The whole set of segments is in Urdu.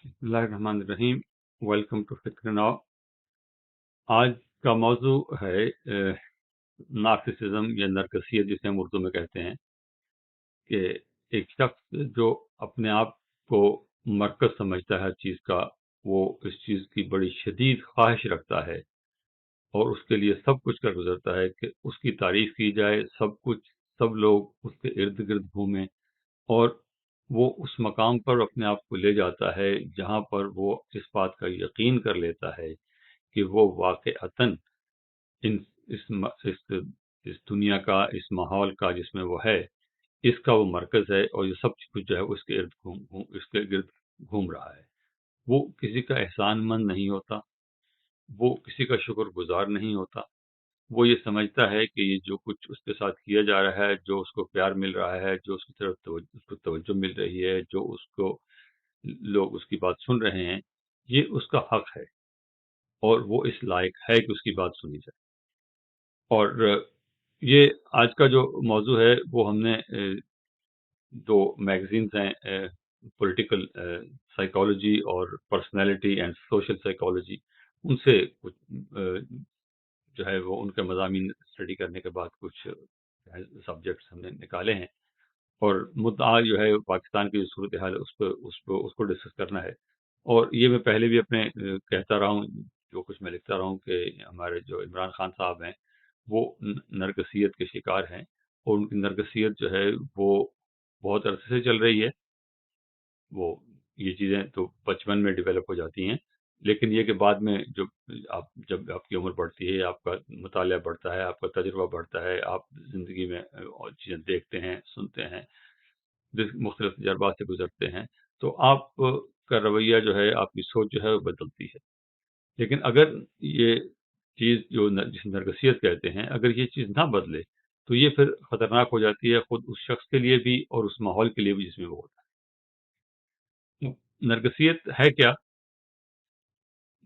بسم اللہ الرحمن الرحیم۔ ویلکم ٹو فکر ناؤ۔ آج کا موضوع ہے نارسسزم یا نرگسیت، جسے ہم اردو میں کہتے ہیں، کہ ایک شخص جو اپنے آپ کو مرکز سمجھتا ہے ہر چیز کا، وہ اس چیز کی بڑی شدید خواہش رکھتا ہے اور اس کے لیے سب کچھ کر گزرتا ہے کہ اس کی تعریف کی جائے، سب لوگ اس کے ارد گرد گھومیں، اور وہ اس مقام پر اپنے آپ کو لے جاتا ہے جہاں پر وہ اس بات کا یقین کر لیتا ہے کہ وہ واقعتاً ان اس دنیا کا، اس ماحول کا جس میں وہ ہے، اس کا وہ مرکز ہے، اور یہ سب کچھ جو ہے اس کے گرد گھوم رہا ہے۔ وہ کسی کا احسان مند نہیں ہوتا، وہ کسی کا شکر گزار نہیں ہوتا۔ وہ یہ سمجھتا ہے کہ یہ جو کچھ اس کے ساتھ کیا جا رہا ہے، جو اس کو پیار مل رہا ہے، جو اس کی طرف اس کو توجہ مل رہی ہے، جو اس کو لوگ اس کی بات سن رہے ہیں، یہ اس کا حق ہے اور وہ اس لائق ہے کہ اس کی بات سنی جائے۔ اور یہ آج کا جو موضوع ہے وہ ہم نے دو میگزینز ہیں، پولیٹیکل سائیکالوجی اور پرسنالٹی اینڈ سوشل سائیکالوجی، ان سے کچھ جو ہے وہ ان کے مضامین اسٹڈی کرنے کے بعد کچھ سبجیکٹس ہم نے نکالے ہیں، اور مدعا جو ہے پاکستان کی جو صورتحال ہے اس کو ڈسکس کرنا ہے۔ اور یہ میں پہلے بھی اپنے کہتا رہا ہوں، جو کچھ میں لکھتا رہا ہوں، کہ ہمارے جو عمران خان صاحب ہیں وہ نرگسیت کے شکار ہیں، اور ان کی نرگسیت جو ہے وہ بہت عرصے سے چل رہی ہے۔ وہ یہ چیزیں تو بچپن میں ڈیولپ ہو جاتی ہیں، لیکن یہ کہ بعد میں جب آپ کی عمر بڑھتی ہے، آپ کا مطالعہ بڑھتا ہے، آپ کا تجربہ بڑھتا ہے، آپ زندگی میں اور چیزیں دیکھتے ہیں، سنتے ہیں، مختلف تجربات سے گزرتے ہیں، تو آپ کا رویہ جو ہے، آپ کی سوچ جو ہے وہ بدلتی ہے۔ لیکن اگر یہ چیز جس نرگسیت کہتے ہیں، اگر یہ چیز نہ بدلے تو یہ پھر خطرناک ہو جاتی ہے، خود اس شخص کے لیے بھی اور اس ماحول کے لیے بھی جس میں وہ ہوتا ہے۔ نرگسیت ہے کیا؟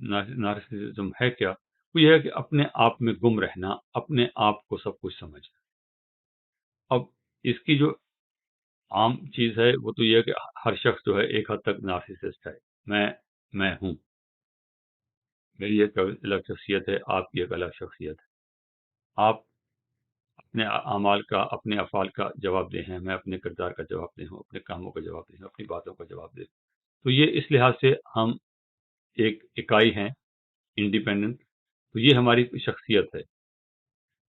نارسسزم ہے کیا؟ وہ یہ ہے کہ اپنے آپ میں گم رہنا، اپنے آپ کو سب کچھ سمجھنا۔ اب اس کی جو عام چیز ہے وہ تو یہ ہے کہ ہر شخص جو ہے ایک حد تک نارسسسٹ ہے۔ میں ہوں، میری ایک الگ شخصیت ہے، آپ کی ایک الگ شخصیت ہے۔ آپ اپنے اعمال کا، اپنے افعال کا جواب دہ ہیں، میں اپنے کردار کا جواب دہ ہوں، اپنے کاموں کا جواب دہ ہوں، اپنی باتوں کا جواب دہ ہوں۔ تو یہ اس لحاظ سے ہم ایک اکائی ہیں، انڈیپینڈنٹ، تو یہ ہماری شخصیت ہے۔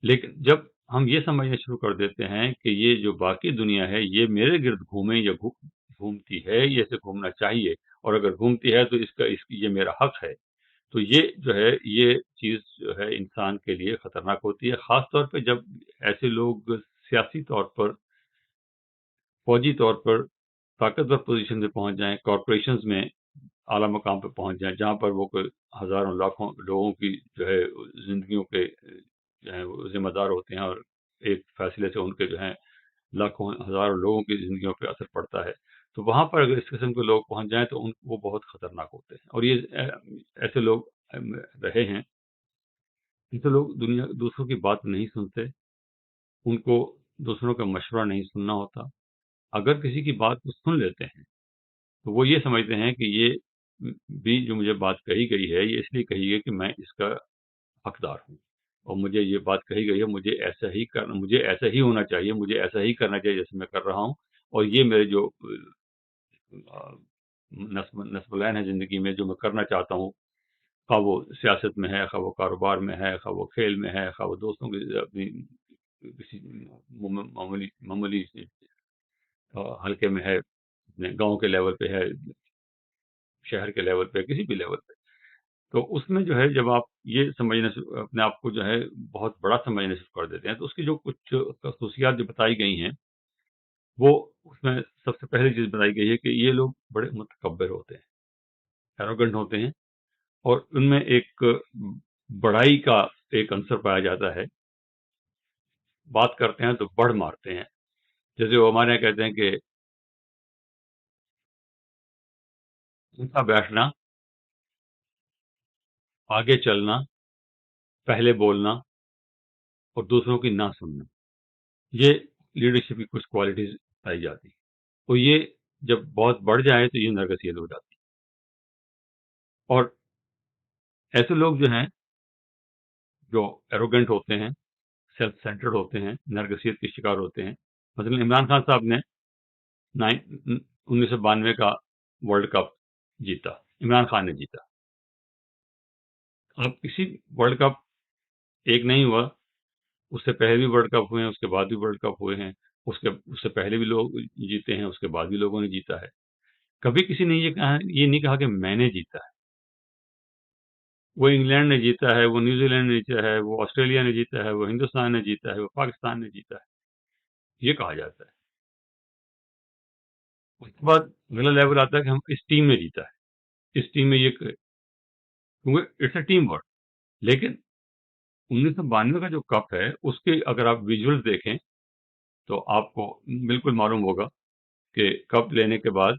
لیکن جب ہم یہ سمجھنا شروع کر دیتے ہیں کہ یہ جو باقی دنیا ہے یہ میرے گرد گھومے یا گھومتی ہے، یہ اسے گھومنا چاہیے، اور اگر گھومتی ہے تو یہ میرا حق ہے، تو یہ جو ہے، یہ چیز جو ہے انسان کے لیے خطرناک ہوتی ہے، خاص طور پہ جب ایسے لوگ سیاسی طور پر، فوجی طور پر طاقتور پوزیشن میں پہنچ جائیں، کارپوریشنز میں اعلیٰ مقام پہ پہنچ جائیں، جہاں پر وہ کوئی ہزاروں لاکھوں لوگوں کی جو ہے زندگیوں کے جو ہے وہ ذمہ دار ہوتے ہیں، اور ایک فیصلے سے ان کے جو ہے لاکھوں ہزاروں لوگوں کی زندگیوں پہ اثر پڑتا ہے، تو وہاں پر اگر اس قسم کے لوگ پہنچ جائیں تو وہ بہت خطرناک ہوتے ہیں۔ اور یہ ایسے لوگ رہے ہیں، ایسے لوگ دوسروں کی بات نہیں سنتے، ان کو دوسروں کا مشورہ نہیں سننا ہوتا۔ اگر کسی کی بات کو سن لیتے ہیں تو وہ یہ سمجھتے ہیں کہ یہ بھی جو مجھے بات کہی گئی ہے یہ اس لیے کہی گئی کہ میں اس کا حقدار ہوں، اور مجھے یہ بات کہی گئی ہے، مجھے ایسا ہی ہونا چاہیے، مجھے ایسا ہی کرنا چاہیے جیسے میں کر رہا ہوں، اور یہ میرے جو نصب العین ہے زندگی میں، جو میں کرنا چاہتا ہوں، خواہ وہ سیاست میں ہے، خواہ وہ کاروبار میں ہے، خواہ وہ کھیل میں ہے، خواہ وہ دوستوں کی اپنی کسی معمولی حلقے میں ہے، اپنے گاؤں کے لیول پہ ہے، شہر کے لیول پہ، کسی بھی لیول پہ، تو اس میں جو ہے جب آپ یہ اپنے آپ کو جو ہے بہت بڑا سمجھنا شروع کر دیتے ہیں، تو اس کی جو کچھ خصوصیات جو بتائی گئی ہیں، وہ اس میں سب سے پہلی چیز بتائی گئی ہے کہ یہ لوگ بڑے متکبر ہوتے ہیں، ایروگنٹ ہوتے ہیں، اور ان میں ایک بڑائی کا ایک عنصر پایا جاتا ہے۔ بات کرتے ہیں تو بڑھ مارتے ہیں، جیسے وہ ہمارے یہاں کہتے ہیں کہ اونچا بیٹھنا، آگے چلنا، پہلے بولنا، اور دوسروں کی نہ سننا، یہ لیڈرشپ کی کچھ کوالٹیز پائی جاتی ہیں۔ تو یہ جب بہت بڑھ جائے تو یہ نرگسیت ہو جاتی ہے۔ اور ایسے لوگ جو ہیں جو ایروگنٹ ہوتے ہیں، سیلف سینٹرڈ ہوتے ہیں، نرگسیت کے شکار ہوتے ہیں. مثلا عمران خان صاحب نے 1992 کا ورلڈ کپ جیتا، عمران خان نے جیتا. اب کسی ورلڈ کپ ایک نہیں ہوا، اس سے پہلے بھی ورلڈ کپ ہوئے ہیں، اس کے بعد بھی ورلڈ کپ ہوئے ہیں، اس سے پہلے بھی لوگ جیتے ہیں، اس کے بعد بھی لوگوں نے جیتا ہے. کبھی کسی نے یہ نہیں کہا کہ میں نے جیتا ہے. وہ انگلینڈ نے جیتا ہے، وہ نیوزی لینڈ نے جیتا ہے، وہ آسٹریلیا نے جیتا ہے، وہ ہندوستان نے جیتا ہے، وہ پاکستان نے جیتا ہے، یہ کہا جاتا ہے. اس کے بعد اگلا لیول آتا ہے کہ ہم اس ٹیم نے جیتا ہے، اس ٹیم میں یہ کیونکہ اٹس اے ٹیم ورک. لیکن 1992 کا جو کپ ہے اس کے اگر آپ ویژولز دیکھیں تو آپ کو بالکل معلوم ہوگا کہ کپ لینے کے بعد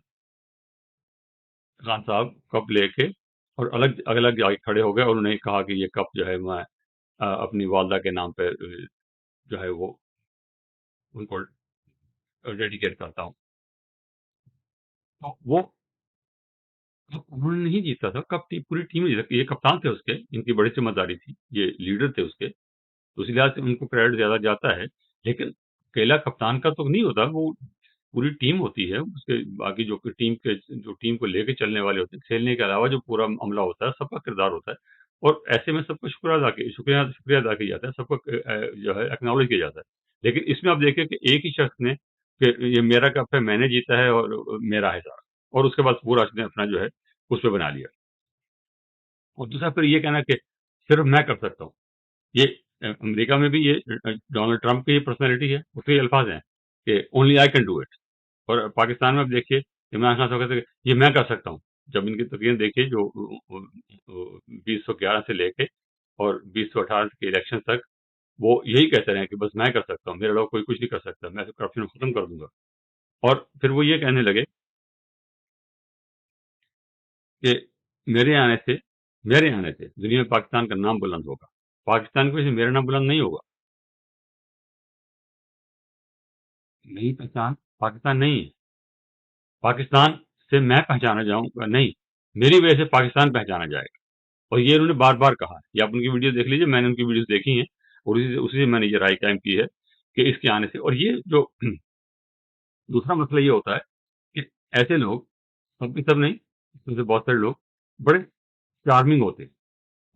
خان صاحب کپ لے کے اور الگ الگ جا کے کھڑے ہو گئے اور انہوں نے کہا کہ یہ کپ جو ہے میں اپنی والدہ کے نام پہ جو ہے وہ ان کو ڈیڈیکیٹ کرتا ہوں. تو وہ کپ انہوں نے نہیں جیتا تھا، کپ پوری ٹیم نے جیتا. یہ کپتان تھے اس کے، ان کی بڑی ذمہ داری تھی، یہ لیڈر تھے اس کے، تو اسی لحاظ سے ان کو کریڈٹ زیادہ جاتا ہے. لیکن اکیلا کپتان کا تو نہیں ہوتا، وہ پوری ٹیم ہوتی ہے. اس کے باقی جو ٹیم کو لے کے چلنے والے ہوتے ہیں، کھیلنے کے علاوہ جو پورا عملہ ہوتا ہے سب کا کردار ہوتا ہے. اور ایسے میں سب کو شکریہ ادا کیا جاتا ہے، سب کو جو ہے ایکنالج کیا جاتا ہے. لیکن اس میں آپ دیکھیں کہ ایک ہی شخص نے کہ یہ میرا کپ ہے، میں نے جیتا ہے اور میرا ہے سارا، اور اس کے بعد پورا اس نے اپنا جو ہے اس پہ بنا لیا. اور دوسرا پھر یہ کہنا کہ صرف میں کر سکتا ہوں. یہ امریکہ میں بھی یہ ڈونلڈ ٹرمپ کی یہ پرسنالٹی ہے، اس کے الفاظ ہیں کہ only I can do it. اور پاکستان میں آپ دیکھیے عمران خان صاحب کہتے ہیں کہ یہ میں کر سکتا ہوں. جب ان کی تقریر دیکھیے جو 2011 سے لے کے اور 2018 کے الیکشن تک وہ یہی کہتے رہے کہ بس میں کر سکتا ہوں، میرے علاوہ کوئی کچھ نہیں کر سکتا، میں کرپشن ختم کر دوں گا. اور پھر وہ یہ کہنے لگے کہ میرے آنے سے دنیا میں پاکستان کا نام بلند ہوگا. پاکستان کی وجہ سے میرا نام بلند نہیں ہوگا. میری پہچان پاکستان نہیں ہے، پاکستان سے میں پہچانا جاؤں گا نہیں، میری وجہ سے پاکستان پہچانا جائے گا. اور یہ انہوں نے بار بار کہا. یہ آپ ان کی ویڈیو دیکھ لیجیے، میں نے ان کی ویڈیوز دیکھی ہیں اور اسی سے میں نے یہ رائے قائم کی ہے کہ اس کے آنے سے. اور یہ جو دوسرا مسئلہ یہ ہوتا ہے کہ ایسے لوگ، سب کے سب نہیں، اس میں سے بہت سارے لوگ بڑے چارمنگ ہوتے ہیں،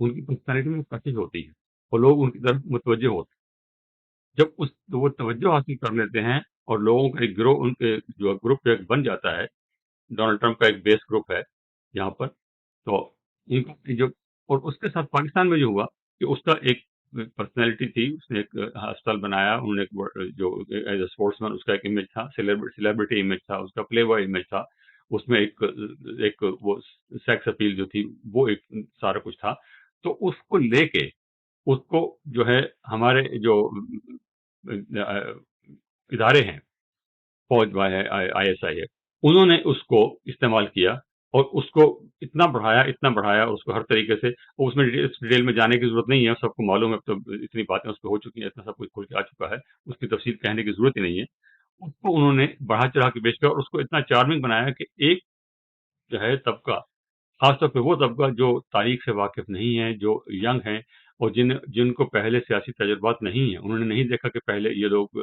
ان کی پرسنالٹی میں کشش ہوتی ہے اور لوگ ان کی طرف متوجہ ہوتے ہیں. جب وہ توجہ حاصل کر لیتے ہیں اور لوگوں کا ایک گروہ ان کے جو گروپ ایک بن جاتا ہے، ڈونلڈ ٹرمپ کا ایک بیس گروپ ہے یہاں پر، تو ان کا جو اور اس کے ساتھ پاکستان میں جو ہوا کہ اس کا ایک پرسنالٹی تھی، اس نے ایک ہسپتال بنایا، انہوں نے جو ایز اے اسپورٹس مین اس کا ایک امیج تھا، سیلیبریٹی امیج تھا، اس کا پلے بوائے امیج تھا، اس میں ایک وہ سیکس اپیل جو تھی وہ ایک سارا کچھ تھا. تو اس کو لے کے اس کو جو ہے ہمارے جو ادارے ہیں، فوج ہے، آئی ایس آئی ہے، انہوں نے اس کو استعمال کیا اور اس کو اتنا بڑھایا اور اس کو ہر طریقے سے. اس میں ڈیٹیل میں جانے کی ضرورت نہیں ہے، سب کو معلوم ہے، تو اتنی باتیں اس پہ ہو چکی ہیں، اتنا سب کچھ کھل کے آ چکا ہے، اس کی تفصیل کہنے کی ضرورت ہی نہیں ہے. اس کو انہوں نے بڑھا چڑھا کے پیش کیا اور اس کو اتنا چارمنگ بنایا کہ ایک جو ہے طبقہ، خاص طور پہ وہ طبقہ جو تاریخ سے واقف نہیں ہے، جو ینگ ہیں اور جن کو پہلے سیاسی تجربات نہیں ہیں، انہوں نے نہیں دیکھا کہ پہلے یہ لوگ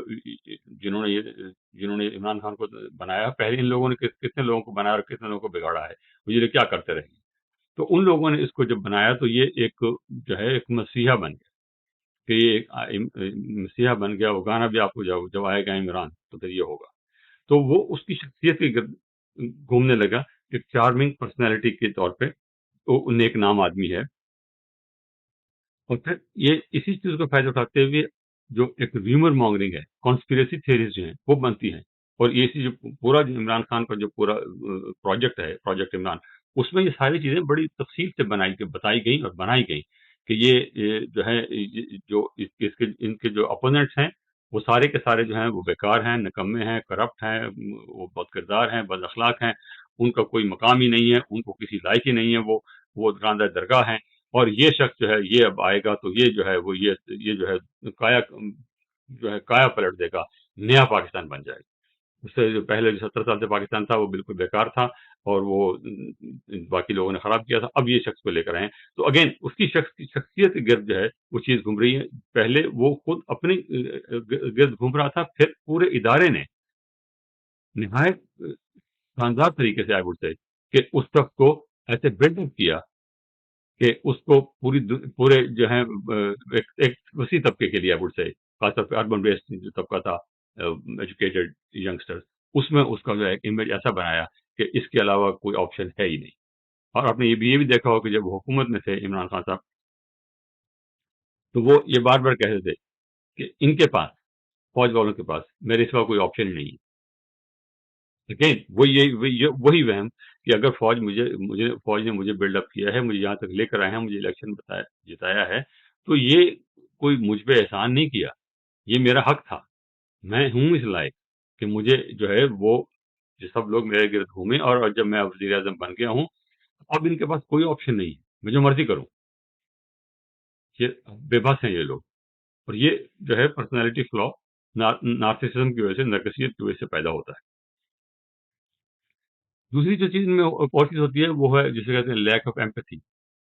جنہوں نے عمران خان کو بنایا، پہلے ان لوگوں نے کتنے لوگوں کو بنایا اور کتنے لوگوں کو بگاڑا ہے، وہ یہ کیا کرتے رہے. تو ان لوگوں نے اس کو جب بنایا تو یہ ایک جو ہے ایک مسیحا بن گیا کہ یہ ایک مسیحا بن گیا. وہ گانا بھی آپ کو جب آئے گا عمران تو پھر یہ ہوگا. تو وہ اس کی شخصیت کے گھومنے لگا، ایک چارمنگ پرسنالٹی کے طور پہ وہ نیک نام آدمی ہے. اور پھر یہ اسی چیز کو فائدہ اٹھاتے ہوئے جو ایک ریومر مانگرنگ ہے، کانسپیریسی تھیریز جو ہیں وہ بنتی ہیں. اور یہ جو پورا عمران خان کا جو پورا پروجیکٹ ہے، پروجیکٹ عمران، اس میں یہ ساری چیزیں بڑی تفصیل سے بتائی گئیں اور بنائی گئیں کہ یہ جو ہے جو ان کے جو اپوننٹس ہیں وہ سارے کے سارے جو ہیں وہ بیکار ہیں، نکمے ہیں، کرپٹ ہیں، وہ بد کردار ہیں، بد اخلاق ہیں، ان کا کوئی مقام ہی نہیں ہے، ان کو کسی لائق ہی نہیں ہے، وہ راندہ درگاہ ہیں. اور یہ شخص جو ہے یہ اب آئے گا تو یہ جو ہے وہ یہ جو ہے کایا پلٹ دے گا، نیا پاکستان بن جائے گا. اس سے جو پہلے جو 70 سال سے پاکستان تھا وہ بالکل بیکار تھا، اور وہ باقی لوگوں نے خراب کیا تھا. اب یہ شخص کو لے کر آئے ہیں، تو اگین اس کی شخصیت کے گرد جو ہے وہ چیز گھوم رہی ہے. پہلے وہ خود اپنی گرد گھوم رہا تھا، پھر پورے ادارے نے نہایت شاندار طریقے سے آئی وڈ سے کہ اس شخص کو ایسے بلڈ اپ کیا کہ اس کو پورے جو ہیں ایک وسیع طبقے کے لیے آئی وڈ سے، خاص طور پہ اربن بیسڈ جو طبقہ تھا، ایجوکیٹڈ ینگسٹر، اس میں اس کا جو ہے امیج ایسا بنایا کہ اس کے علاوہ کوئی آپشن ہے ہی نہیں. اور آپ نے یہ بھی دیکھا ہو کہ جب وہ حکومت میں تھے عمران خان صاحب، تو وہ یہ بار بار کہتے تھے کہ ان کے پاس، فوج والوں کے پاس میرے سوا کوئی آپشن ہی نہیں ہے. اگین وہی وہم کہ اگر فوج نے مجھے بلڈ اپ کیا ہے، مجھے یہاں تک لے کر آئے ہیں، مجھے الیکشن جتایا ہے، تو یہ کوئی مجھ پہ احسان نہیں کیا، یہ میرا حق تھا. میں ہوں اس لائق کہ مجھے جو ہے وہ جو سب لوگ میرے گرد گھومے، اور جب میں وزیر اعظم بن گیا ہوں، اب ان کے پاس کوئی آپشن نہیں ہے، میں جو مرضی کروں. یہ بے بس ہیں یہ لوگ. اور یہ جو ہے پرسنالٹی فلا نارسسزم کی وجہ سے، نرگسیت کی وجہ سے پیدا ہوتا ہے. دوسری جو چیز میں اور چیز ہوتی ہے وہ ہے جسے کہتے ہیں لیک آف ایمپتھی،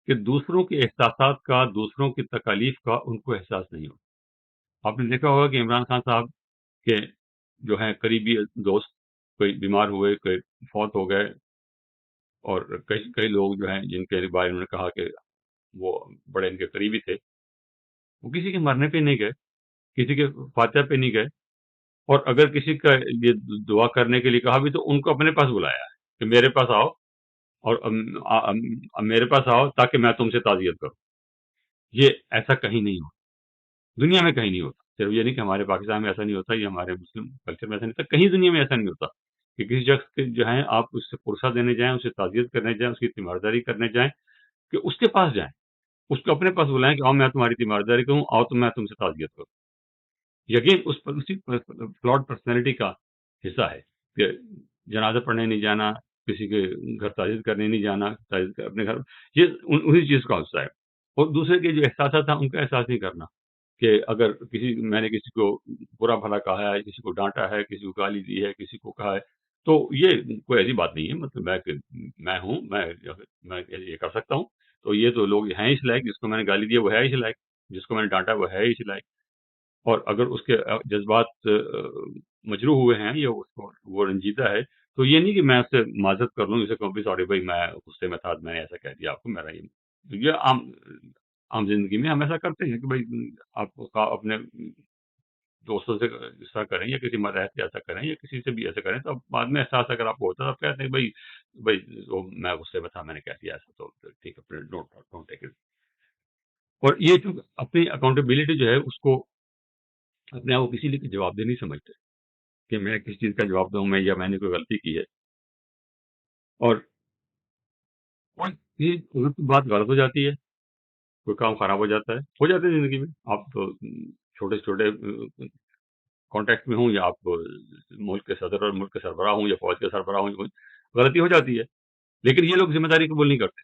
کہ دوسروں کے احساسات کا، دوسروں کی تکالیف کا ان کو احساس نہیں ہوتا. آپ نے دیکھا ہوگا کہ عمران خان صاحب کے جو ہیں قریبی دوست کوئی بیمار ہوئے، کوئی فوت ہو گئے، اور کئی لوگ جو ہیں جن کے بارے میں کہا کہ وہ بڑے ان کے قریبی تھے، وہ کسی کے مرنے پہ نہیں گئے، کسی کے فاتحہ پہ نہیں گئے، اور اگر کسی کا یہ دعا کرنے کے لیے کہا بھی تو ان کو اپنے پاس بلایا ہے کہ میرے پاس آؤ، اور میرے پاس آؤ تاکہ میں تم سے تعزیت کروں. یہ ایسا کہیں نہیں ہوتا، دنیا میں کہیں نہیں ہوتا. صرف یہ نہیں کہ ہمارے پاکستان میں ایسا نہیں ہوتا، یہ ہمارے مسلم کلچر میں ایسا نہیں ہوتا، کہیں دنیا میں ایسا نہیں ہوتا کہ کسی شخص کے جو ہیں آپ اس سے پرسہ دینے جائیں، اسے تعزیت کرنے جائیں، اس کی تیمارداری کرنے جائیں، کہ اس کے پاس جائیں، اس کو اپنے پاس بلائیں کہ آؤ میں تمہاری تیمارداری کروں، آؤ تو میں تم سے تعزیت کروں. یقین اسی فلاڈ پرسنالٹی کا حصہ ہے کہ جنازہ پڑھنے نہیں جانا، کسی کے گھر تعزیت کرنے نہیں جانا، اپنے گھر، یہ انہی چیز کا حصہ ہے. اور دوسرے کے جو احساسات ہیں ان کا احساس نہیں کرنا، کہ اگر میں نے کسی کو برا بھلا کہا ہے، کسی کو ڈانٹا ہے، کسی کو گالی دی ہے، کسی کو کہا ہے، تو یہ کوئی ایسی بات نہیں ہے. مطلب میں ہوں، میں یہ کر سکتا ہوں. تو یہ تو لوگ ہیں اس لائق، جس کو میں نے گالی دی وہ ہے اس لائق، جس کو میں نے ڈانٹا وہ ہے اس لائق. اور اگر اس کے جذبات مجروح ہوئے ہیں یا وہ رنجیدہ ہے، تو یہ نہیں کہ میں اس سے معذرت کر لوں، اسے کہوں بھی سوری بھائی میں غصے میں تھا، میں نے ایسا کہہ دیا آپ کو، میرا یہ عام زندگی میں ہم ایسا کرتے ہیں کہ بھائی آپ اپنے دوستوں سے اس طرح کریں، یا کسی ماتحت سے ایسا کریں، یا کسی سے بھی ایسا کریں، تو بعد میں احساس اگر آپ کو ہوتا ہے تو آپ کہتے ہیں بھائی وہ میں غصے میں تھا، میں نے کہہ دیا ایسا، تو ٹھیک ہے، ڈونٹ ٹیک اٹ. اور یہ جو اپنی اکاؤنٹیبلٹی جو ہے اس کو اپنے آپ کو کسی لیے جواب دہ نہیں سمجھتے کہ میں کس چیز کا جواب دوں، یا میں نے کوئی غلطی کی ہے. اور اگر کوئی بات غلط ہو جاتی ہے، کوئی کام خراب ہو جاتا ہے زندگی میں، آپ تو چھوٹے چھوٹے کانٹیکٹ میں ہوں، یا آپ ملک کے صدر اور ملک کے سربراہ ہوں، یا فوج کے سربراہ ہوں، غلطی ہو جاتی ہے. لیکن یہ لوگ ذمہ داری قبول نہیں کرتے.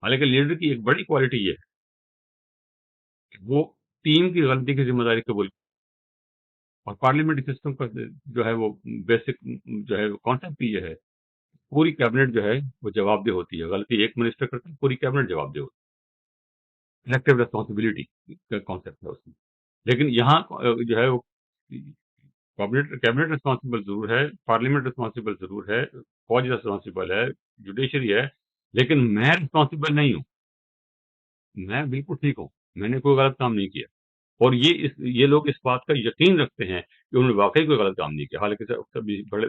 حالانکہ لیڈر کی ایک بڑی کوالٹی یہ ہے کہ وہ ٹیم کی غلطی کی ذمہ داری قبول. اور پارلیمنٹری سسٹم کا جو ہے وہ بیسک جو ہے کانسیپٹ یہ ہے، پوری کیبنٹ جو ہے وہ جواب دہ ہوتی ہے. غلطی ایک منسٹر کرتا ہے، پوری کیبنٹ جواب دہ ہوتی ہے. الیکٹیو ریسپانسبلٹی کا کانسیپٹ ہے اس میں. لیکن یہاں جو ہے وہ کیبنٹ ریسپانسبل ضرور ہے، پارلیمنٹ ریسپانسبل ضرور ہے، فوج ریسپانسبل ہے، جوڈیشری ہے، لیکن میں ریسپانسبل نہیں ہوں. میں بالکل ٹھیک ہوں، میں نے کوئی غلط کام نہیں کیا. اور یہ لوگ اس بات کا یقین رکھتے ہیں کہ انہوں نے واقعی کوئی غلط کام نہیں کیا، حالانکہ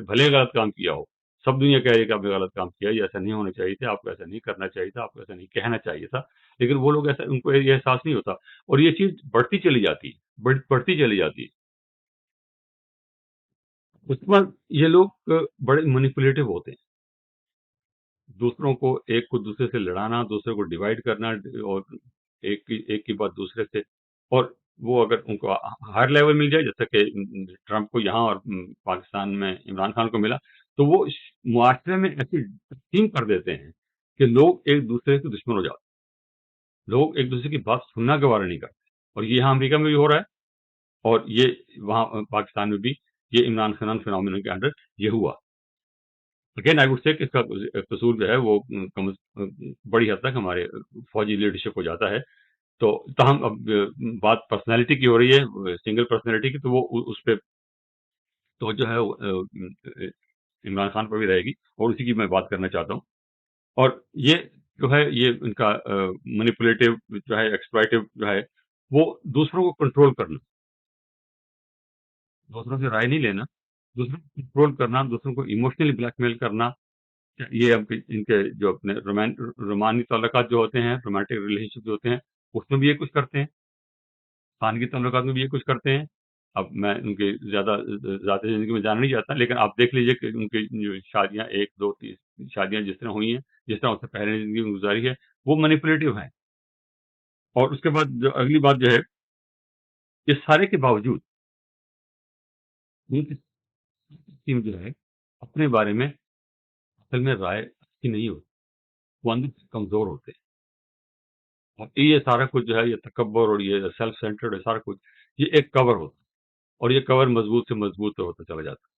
بھلے غلط کام کیا ہو. سب دنیا کہہ رہی ہے کہ آپ نے غلط کام کیا، یہ ایسا نہیں ہونا چاہیے تھا، آپ کو ایسا نہیں کرنا چاہیے تھا، آپ کو ایسا نہیں کہنا چاہیے تھا. لیکن وہ لوگ ایسا، ان کو یہ احساس نہیں ہوتا، اور یہ چیز بڑھتی چلی جاتی ہے، بڑھتی چلی جاتی ہے. اس کے بعد یہ لوگ بڑے مینیپولیٹو ہوتے ہیں. دوسروں کو، ایک کو دوسرے سے لڑانا، دوسرے کو ڈیوائڈ کرنا، اور ایک کی بات دوسرے سے. اور وہ اگر ان کو ہائر لیول مل جائے، جیسا کہ ٹرمپ کو یہاں اور پاکستان میں عمران خان کو ملا، تو وہ معاشرے میں ایسی تقسیم کر دیتے ہیں کہ لوگ ایک دوسرے کے دشمن ہو جاتے ہیں، لوگ ایک دوسرے کی بات سننا گوارا نہیں کرتے. اور یہ یہاں امریکہ میں بھی ہو رہا ہے، اور یہ وہاں پاکستان میں بھی. یہ عمران خان فینومینا کے انڈر یہ ہوا. اگین آئی وڈ سے کہ اس کا قصور جو ہے وہ بڑی حد تک ہمارے فوجی لیڈرشپ ہو جاتا ہے. تو تاہم اب بات پرسنالٹی کی ہو رہی ہے، سنگل پرسنالٹی کی، تو وہ اس پہ تو جو ہے عمران خان پر بھی رہے گی، اور اسی کی میں بات کرنا چاہتا ہوں. اور یہ جو ہے یہ ان کا مینیپولیٹو جو ہے ایکسپلائٹو جو ہے وہ دوسروں کو کنٹرول کرنا، دوسروں سے رائے نہیں لینا، دوسروں کو کنٹرول کرنا، دوسروں کو ایموشنلی بلیک میل کرنا. یہ اب ان کے جو اپنے رومانی تعلقات جو ہوتے ہیں، رومانٹک ریلیشن شپ جو ہوتے ہیں، اس میں بھی یہ کچھ کرتے ہیں، خانگی تعلقات میں بھی یہ کچھ کرتے ہیں. اب میں ان کے زیادہ ذاتی زندگی میں جانا نہیں چاہتا، لیکن آپ دیکھ لیجئے کہ ان کی جو شادیاں 1 2 3 شادیاں جس طرح ہوئی ہیں، جس طرح اس سے پہلے زندگی میں گزاری ہے، وہ مینیپولیٹو ہیں. اور اس کے بعد جو اگلی بات جو ہے، اس سارے کے باوجود ان کی ٹیم جو ہے اپنے بارے میں اصل میں رائے اچھی نہیں ہوتی، وہ اندر سے کمزور ہوتے ہیں. اور یہ سارا کچھ جو ہے، یہ تکبر اور یہ سیلف سینٹرڈ ہے، سارا کچھ یہ ایک کور ہوتا ہے، اور یہ کور مضبوط سے مضبوط ہوتا چلا جاتا ہے.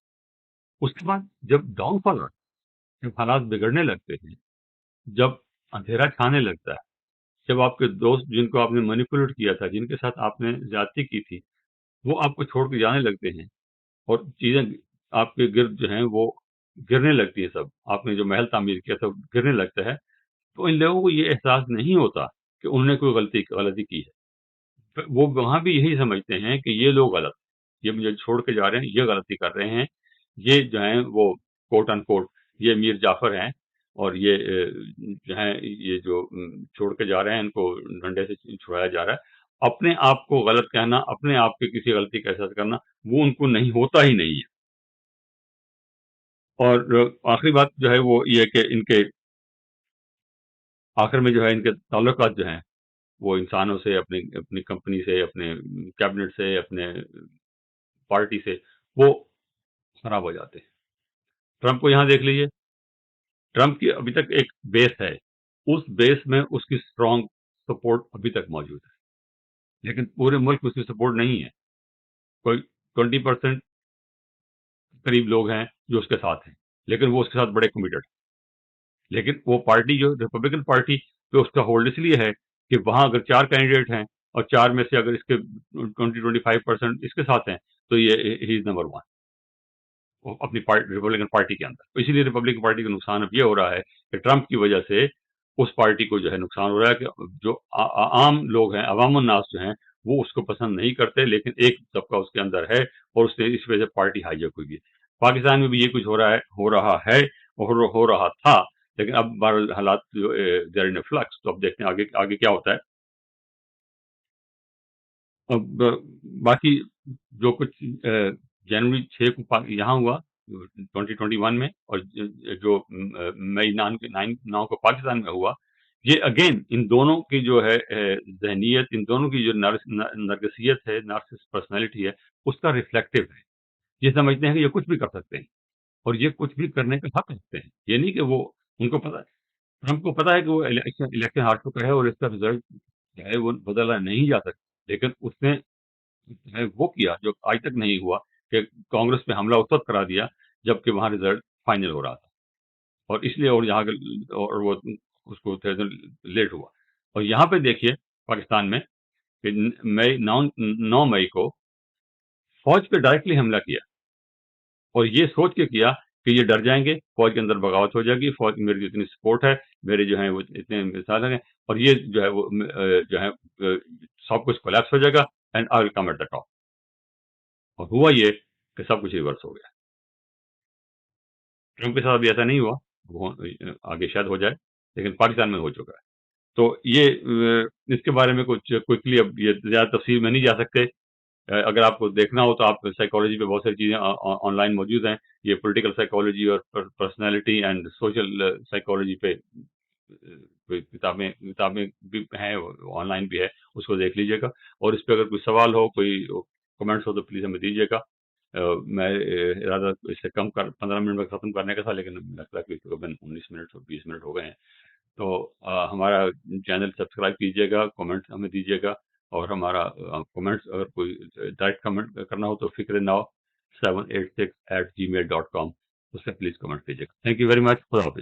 اس کے بعد جب ڈاؤن فال آتا ہے، جب حالات بگڑنے لگتے ہیں، جب اندھیرا چھانے لگتا ہے، جب آپ کے دوست جن کو آپ نے مینیپولیٹ کیا تھا، جن کے ساتھ آپ نے زیادتی کی تھی، وہ آپ کو چھوڑ کے جانے لگتے ہیں، اور چیزیں آپ کے گرد جو ہیں وہ گرنے لگتی ہیں، سب آپ نے جو محل تعمیر کیا تھا وہ گرنے لگتا ہے، تو ان لوگوں کو یہ احساس نہیں ہوتا کہ انہوں نے کوئی غلطی کی ہے. وہ وہاں بھی یہی سمجھتے ہیں کہ یہ لوگ غلط، یہ مجھے چھوڑ کے جا رہے ہیں، یہ غلطی کر رہے ہیں، یہ جو ہیں وہ کوٹ ان کوٹ یہ میر جعفر ہیں، اور یہ جو ہیں یہ جو چھوڑ کے جا رہے ہیں، ان کو ڈنڈے سے چھڑایا جا رہا ہے. اپنے آپ کو غلط کہنا، اپنے آپ کے کسی غلطی کا احساس کرنا، وہ ان کو نہیں ہوتا ہی نہیں ہے. اور آخری بات جو ہے وہ یہ کہ ان کے آخر میں جو ہے ان کے تعلقات جو ہیں وہ انسانوں سے، اپنی کمپنی سے، اپنے کیبنٹ سے، اپنے پارٹی سے، وہ خراب ہو جاتے ہیں. ٹرمپ کو یہاں دیکھ لیجئے، ٹرمپ کی ابھی تک ایک بیس ہے، اس بیس میں اس کی اسٹرانگ سپورٹ ابھی تک موجود ہے، لیکن پورے ملک میں اس کی سپورٹ نہیں ہے. کوئی 20% قریب لوگ ہیں جو اس کے ساتھ ہیں، لیکن وہ اس کے ساتھ بڑے کمیٹڈ. لیکن وہ پارٹی جو ریپبلکن پارٹی پہ اس کا ہولڈ اس لیے ہے کہ وہاں اگر 4 کینڈیڈیٹ ہیں، اور 4 میں سے اگر اس کے 20-25% اس کے ساتھ ہیں، تو یہ ہی از نمبر 1 اپنی ریپبلکن پارٹی کے اندر. اسی لیے ریپبلکن پارٹی کا نقصان اب یہ ہو رہا ہے کہ ٹرمپ کی وجہ سے اس پارٹی کو جو ہے نقصان ہو رہا ہے، کہ جو عام لوگ ہیں، عوام الناس جو ہیں، وہ اس کو پسند نہیں کرتے، لیکن ایک طبقہ اس کے اندر ہے، اور اس سے اس وجہ سے پارٹی ہائی جیک ہوئی ہے. پاکستان میں بھی یہ کچھ ہو رہا ہے اور ہو رہا تھا، لیکن اب بہرحال حالات جو دیر ان فلکس، تو اب دیکھتے ہیں آگے کیا ہوتا ہے. اب باقی جو کچھ جنوری 6 کو یہاں ہوا 2021 میں، اور جو مئی 9 کو پاکستان میں ہوا، یہ اگین ان دونوں کی جو ہے ذہنیت، ان دونوں کی جو نرگسیت ہے، نارسسٹ پرسنالٹی ہے، اس کا ریفلیکٹو ہے. یہ سمجھتے ہیں کہ یہ کچھ بھی کر سکتے ہیں، اور یہ کچھ بھی کرنے کا حق رکھتے ہیں. یہ نہیں کہ وہ ان کو پتا ہے، ہم کو پتا ہے کہ وہ الیکشن ہار چکا ہے، اور اس کا رزلٹ جو ہے وہ بدلا نہیں جا سکتا، لیکن اس نے ہے وہ کیا جو آج تک نہیں ہوا، کہ کانگریس پہ حملہ اس وقت کرا دیا جبکہ وہاں رزلٹ فائنل ہو رہا تھا، اور اس لیے اور یہاں اور وہ اس کو لیٹ ہوا. اور یہاں پہ دیکھیے پاکستان میں کہ 9 مئی کو فوج پہ ڈائریکٹلی حملہ کیا، اور یہ سوچ کے کیا کہ یہ ڈر جائیں گے، فوج کے اندر بغاوت ہو جائے گی، فوج میری اتنی سپورٹ ہے، میرے جو ہیں وہ اتنے مثال ہیں، اور یہ جو ہے وہ جو ہے سب کچھ کولیپس ہو جائے گا، and I will come at the top. اور ہوا یہ کہ سب کچھ ریورس ہو گیا. ٹرمپ کے ساتھ ابھی ایسا نہیں ہوا، وہ آگے شاید ہو جائے، لیکن پاکستان میں ہو چکا ہے. تو یہ اس کے بارے میں کچھ کوئکلی اب یہ زیادہ تفصیل میں نہیں جا سکتے. اگر آپ کو دیکھنا ہو تو آپ سائیکالوجی پہ بہت ساری چیزیں آن لائن موجود ہیں. یہ پولیٹیکل سائیکالوجی اور پرسنالٹی اینڈ سوشل سائیکالوجی پہ کوئی کتابیں بھی ہیں، آن لائن بھی ہے، اس کو دیکھ لیجیے گا. اور اس پہ اگر کوئی سوال ہو، کوئی کمنٹس ہو، تو پلیز ہمیں دیجیے گا. میں ارادہ اس سے کم 15 منٹ میں ختم کرنے کا تھا، لیکن لگتا ہے کہ تقریباً 19 منٹ اور 20 منٹ ہو گئے ہیں. تو ہمارا چینل سبسکرائب کیجیے گا، کمنٹ ہمیں دیجیے گا، اور ہمارا کمنٹس اگر کوئی ڈائریکٹ کمنٹ کرنا ہو تو فکر نہ ہو 786@gmail.com، اس سے پلیز کمنٹ کیجیے گا. Thank you very much. خدا حافظ.